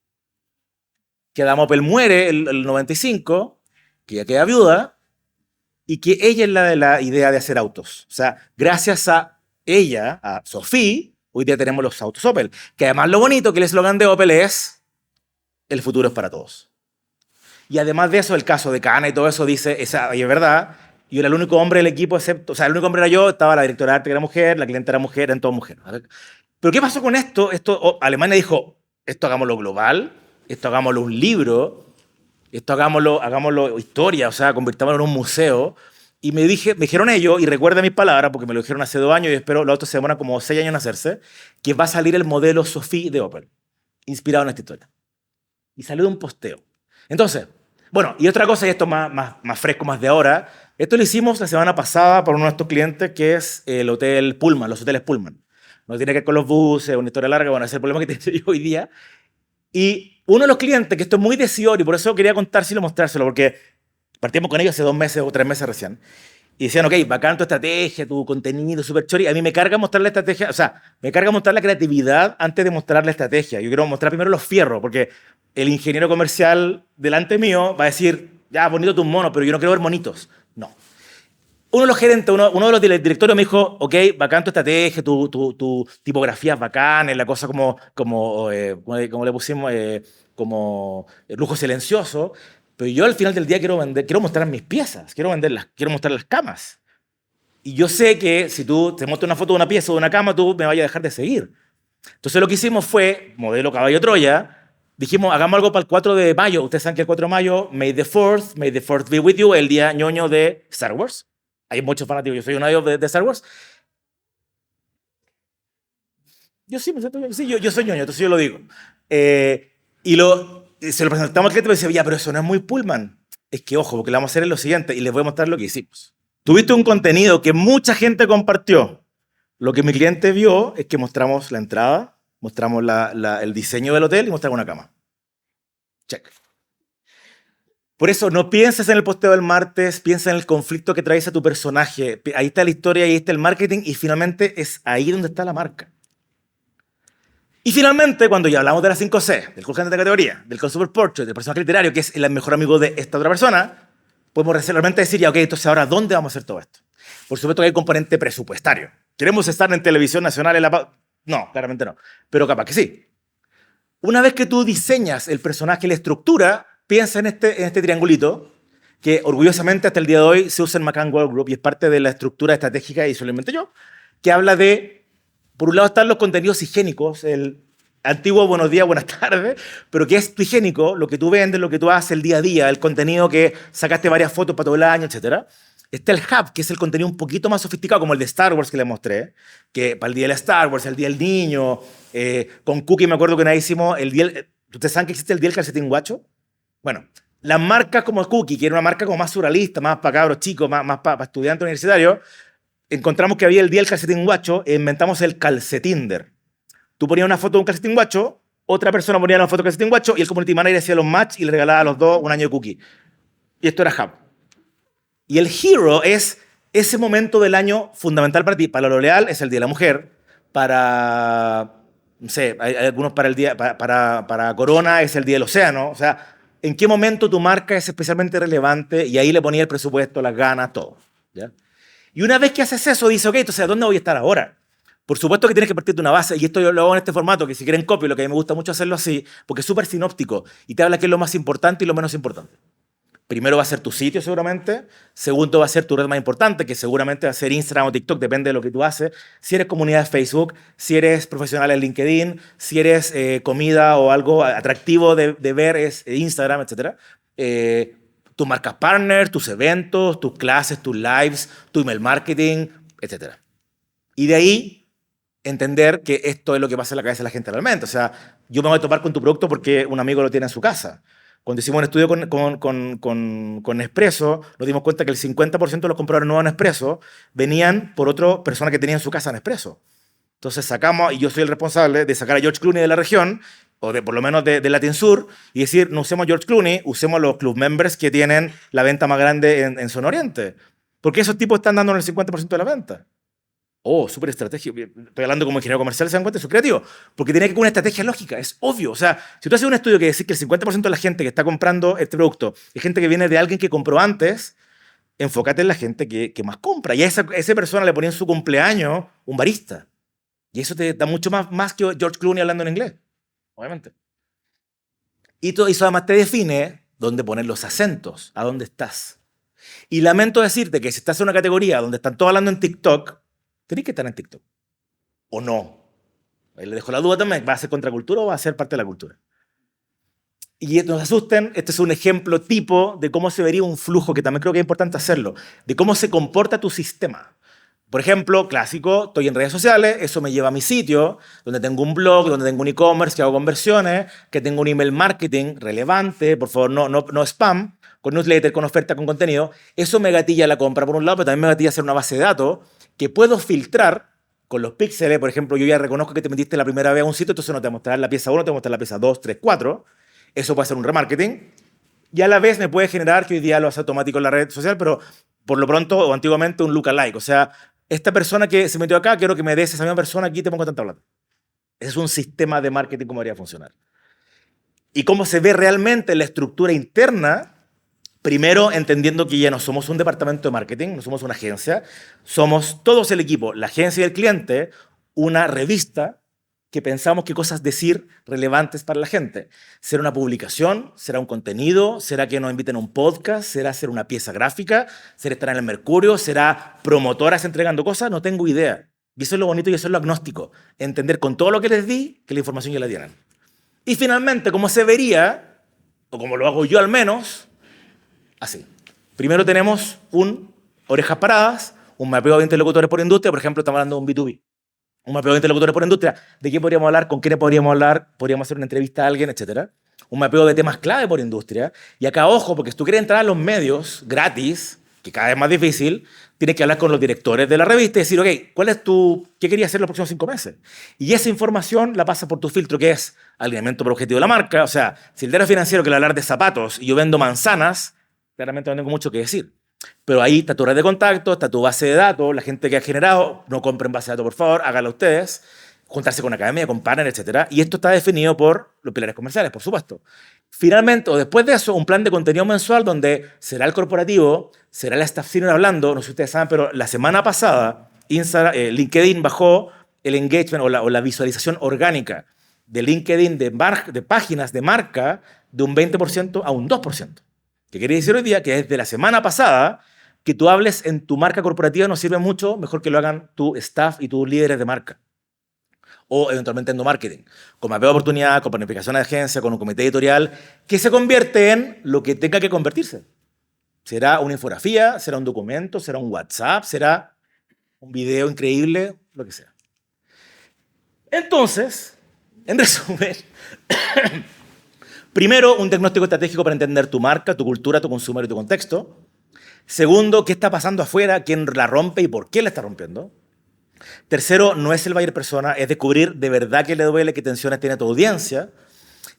Speaker 1: que Adam Opel muere en el 95, que ella queda viuda, y que ella es la de la idea de hacer autos. O sea, gracias a ella, a Sophie, hoy día tenemos los autos Opel. Que además lo bonito que el eslogan de Opel es el futuro es para todos. Y además de eso, el caso de Cana y todo eso dice, y es verdad, yo era el único hombre del equipo, excepto, o sea, el único hombre era yo, estaba la directora de arte que era mujer, la cliente era mujer, eran todas mujeres. Pero ¿qué pasó con esto? Alemania dijo, esto hagámoslo global, esto hagámoslo un libro, esto hagámoslo historia, o sea, convirtámoslo en un museo. Y me dijeron ellos, y recuerda mis palabras, porque me lo dijeron hace 2 años y espero la otra se demora como 6 años en hacerse, que va a salir el modelo Sophie de Opel, inspirado en esta historia. Y salió de un posteo. Entonces, bueno, y otra cosa, y esto más fresco, más de ahora, esto lo hicimos la semana pasada por uno de nuestros clientes, que es el Hotel Pullman, los hoteles Pullman. No tiene que ver con los buses, una historia larga, bueno, ese es el problema que tengo yo hoy día. Y uno de los clientes, que esto es muy decidor, y por eso quería contárselo y mostrárselo, porque partimos con ellos hace 2 meses o 3 meses recién, y decían, ok, bacán tu estrategia, tu contenido, súper chori. A mí me carga mostrar la estrategia, o sea, me carga mostrar la creatividad antes de mostrar la estrategia. Yo quiero mostrar primero los fierros, porque el ingeniero comercial delante mío va a decir, ya, bonito tus monos, pero yo no quiero ver monitos. No. Uno de los gerentes, uno de los directorios me dijo, ok, bacán tu estrategia, tu tipografía es bacán, la cosa como le pusimos, como lujo silencioso, pero yo al final del día quiero mostrar mis piezas, quiero mostrar las camas. Y yo sé que si tú te muestras una foto de una pieza o de una cama, tú me vayas a dejar de seguir. Entonces lo que hicimos fue, modelo caballo Troya, dijimos, hagamos algo para el 4 de mayo. Ustedes saben que el 4 de mayo, May the 4th be with you, el día ñoño de Star Wars. Hay muchos fanáticos, yo soy uno de ellos de Star Wars. Yo sí, me siento bien. Sí, yo soy ñoño, entonces yo lo digo. Se lo presentamos al cliente y me decía, ya, pero eso no es muy Pullman. Es que, ojo, porque lo vamos a hacer en lo siguiente y les voy a mostrar lo que hicimos. Tuviste un contenido que mucha gente compartió. Lo que mi cliente vio es que mostramos la entrada, mostramos el diseño del hotel y mostramos una cama. Check. Por eso, no pienses en el posteo del martes, piensa en el conflicto que traes a tu personaje. Ahí está la historia, ahí está el marketing y finalmente es ahí donde está la marca. Y finalmente, cuando ya hablamos de las 5C, del conjunto de categoría, del consumer portrait, del personaje literario, que es el mejor amigo de esta otra persona, podemos realmente decir, ya, ok, entonces ahora, ¿dónde vamos a hacer todo esto? Por supuesto que hay componente presupuestario. ¿Queremos estar en televisión nacional en la... No, claramente no. Pero capaz que sí. Una vez que tú diseñas el personaje y la estructura, piensa en este triangulito que orgullosamente hasta el día de hoy se usa en McCann World Group y es parte de la estructura estratégica y solamente yo, que habla de, por un lado están los contenidos higiénicos, el antiguo buenos días, buenas tardes, pero que es tu higiénico, lo que tú vendes, lo que tú haces el día a día, el contenido que sacaste varias fotos para todo el año, etc. Está el Hub, que es el contenido un poquito más sofisticado, como el de Star Wars que les mostré, que para el día del Star Wars, el día del niño, con Cookie me acuerdo que una vez hicimos el día... ¿Ustedes saben que existe el día del calcetín guacho? Bueno, las marcas como Cookie, que era una marca como más surrealista, más para cabros chicos, más para estudiantes universitarios, encontramos que había el día del calcetín guacho e inventamos el calcetinder. Tú ponías una foto de un calcetín guacho, otra persona ponía una foto de calcetín guacho y el community manager hacía los match y le regalaba a los dos un año de Cookie. Y esto era Hub. Y el hero es ese momento del año fundamental para ti. Para lo leal es el Día de la Mujer. Para, no sé, hay algunos para el día, para Corona es el Día del Océano. O sea, ¿en qué momento tu marca es especialmente relevante? Y ahí le ponía el presupuesto, las ganas, todo. ¿Ya? Y una vez que haces eso, dices, ok, entonces, ¿a dónde voy a estar ahora? Por supuesto que tienes que partir de una base, y esto yo lo hago en este formato, que si quieren copio, lo que a mí me gusta mucho hacerlo así, porque es súper sinóptico y te habla qué es lo más importante y lo menos importante. Primero va a ser tu sitio seguramente, segundo va a ser tu red más importante, que seguramente va a ser Instagram o TikTok, depende de lo que tú haces. Si eres comunidad de Facebook, si eres profesional en LinkedIn, si eres comida o algo atractivo de ver es Instagram, etc. Tus marcas partner, tus eventos, tus clases, tus lives, tu email marketing, etc. Y de ahí entender que esto es lo que pasa en la cabeza de la gente realmente. O sea, yo me voy a topar con tu producto porque un amigo lo tiene en su casa. Cuando hicimos un estudio con Nespresso, nos dimos cuenta que el 50% de los compradores nuevos en Nespresso venían por otra persona que tenía en su casa Nespresso. Entonces sacamos, y yo soy el responsable de sacar a George Clooney de la región, o por lo menos de Latin Sur, y decir, no usemos a George Clooney, usemos los club members que tienen la venta más grande en Zona Oriente. Porque esos tipos están dando el 50% de la venta. Oh, súper estratégico. Estoy hablando como ingeniero comercial, ¿se dan cuenta? Eso es creativo. Porque tiene que ver con una estrategia lógica, es obvio. O sea, si tú haces un estudio que dice que el 50% de la gente que está comprando este producto es gente que viene de alguien que compró antes, enfócate en la gente que más compra. Y a esa persona le ponía en su cumpleaños un barista. Y eso te da mucho más que George Clooney hablando en inglés, obviamente. Y todo eso además te define dónde poner los acentos, a dónde estás. Y lamento decirte que si estás en una categoría donde están todos hablando en TikTok, tenés que estar en TikTok. ¿O no? Ahí le dejo la duda también. ¿Va a ser contracultura o va a ser parte de la cultura? Y no se asusten, este es un ejemplo tipo de cómo se vería un flujo, que también creo que es importante hacerlo, de cómo se comporta tu sistema. Por ejemplo, clásico, estoy en redes sociales, eso me lleva a mi sitio, donde tengo un blog, donde tengo un e-commerce, que hago conversiones, que tengo un email marketing relevante, por favor, no spam, con newsletter, con oferta, con contenido. Eso me gatilla la compra por un lado, pero también me gatilla hacer una base de datos que puedo filtrar con los píxeles. Por ejemplo, yo ya reconozco que te metiste la primera vez a un sitio, entonces no te voy a mostrar la pieza 1, te voy a mostrar la pieza 2, 3, 4. Eso puede ser un remarketing. Y a la vez me puede generar, que hoy día lo hace automático en la red social, pero por lo pronto o antiguamente un lookalike. O sea, esta persona que se metió acá, quiero que me des esa misma persona aquí y te pongo tanta plata. Ese es un sistema de marketing como debería funcionar. Y cómo se ve realmente la estructura interna, primero entendiendo que ya no somos un departamento de marketing, no somos una agencia, somos todos el equipo, la agencia y el cliente, una revista que pensamos qué cosas decir relevantes para la gente. ¿Será una publicación? ¿Será un contenido? ¿Será que nos inviten a un podcast? ¿Será hacer una pieza gráfica? ¿Será estar en el Mercurio? ¿Será promotoras entregando cosas? No tengo idea. Y eso es lo bonito y eso es lo agnóstico. Entender con todo lo que les di que la información ya la tienen. Y finalmente, ¿cómo se vería? O como lo hago yo al menos, así. Primero tenemos un orejas paradas, un mapeo de interlocutores por industria. Por ejemplo, estamos hablando de un B2B. Un mapeo de interlocutores por industria. ¿De qué podríamos hablar? ¿Con quiénes podríamos hablar? ¿Podríamos hacer una entrevista a alguien? Etcétera. Un mapeo de temas clave por industria. Y acá, ojo, porque si tú quieres entrar a los medios gratis, que cada vez es más difícil, tienes que hablar con los directores de la revista y decir, ok, ¿qué querías hacer los próximos 5 meses? Y esa información la pasa por tu filtro, que es alineamiento por objetivo de la marca. O sea, si el diario financiero quiere hablar de zapatos y yo vendo manzanas, claramente no tengo mucho que decir. Pero ahí está tu red de contacto, está tu base de datos, la gente que ha generado, no compren base de datos, por favor, háganlo ustedes, juntarse con academia, con partners, etc. Y esto está definido por los pilares comerciales, por supuesto. Finalmente, o después de eso, un plan de contenido mensual donde será el corporativo, será la staff senior hablando, no sé si ustedes saben, pero la semana pasada LinkedIn bajó el engagement o la visualización orgánica de LinkedIn de páginas de marca de un 20% a un 2%. ¿Qué quiere decir hoy día? Que desde la semana pasada, que tú hables en tu marca corporativa no sirve mucho, mejor que lo hagan tu staff y tus líderes de marca. O eventualmente endomarketing, con mapeo de oportunidad, con planificación de agencia, con un comité editorial, que se convierte en lo que tenga que convertirse. Será una infografía, será un documento, será un WhatsApp, será un video increíble, lo que sea. Entonces, en resumen, primero, un diagnóstico estratégico para entender tu marca, tu cultura, tu consumo y tu contexto. Segundo, qué está pasando afuera, quién la rompe y por qué la está rompiendo. Tercero, no es el buyer persona, es descubrir de verdad qué le duele, qué tensiones tiene tu audiencia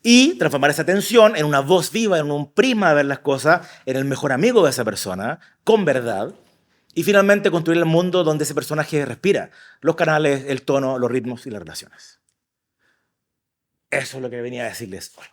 Speaker 1: y transformar esa tensión en una voz viva, en un prisma de ver las cosas, en el mejor amigo de esa persona, con verdad. Y finalmente construir el mundo donde ese personaje respira, los canales, el tono, los ritmos y las relaciones. Eso es lo que venía a decirles hoy.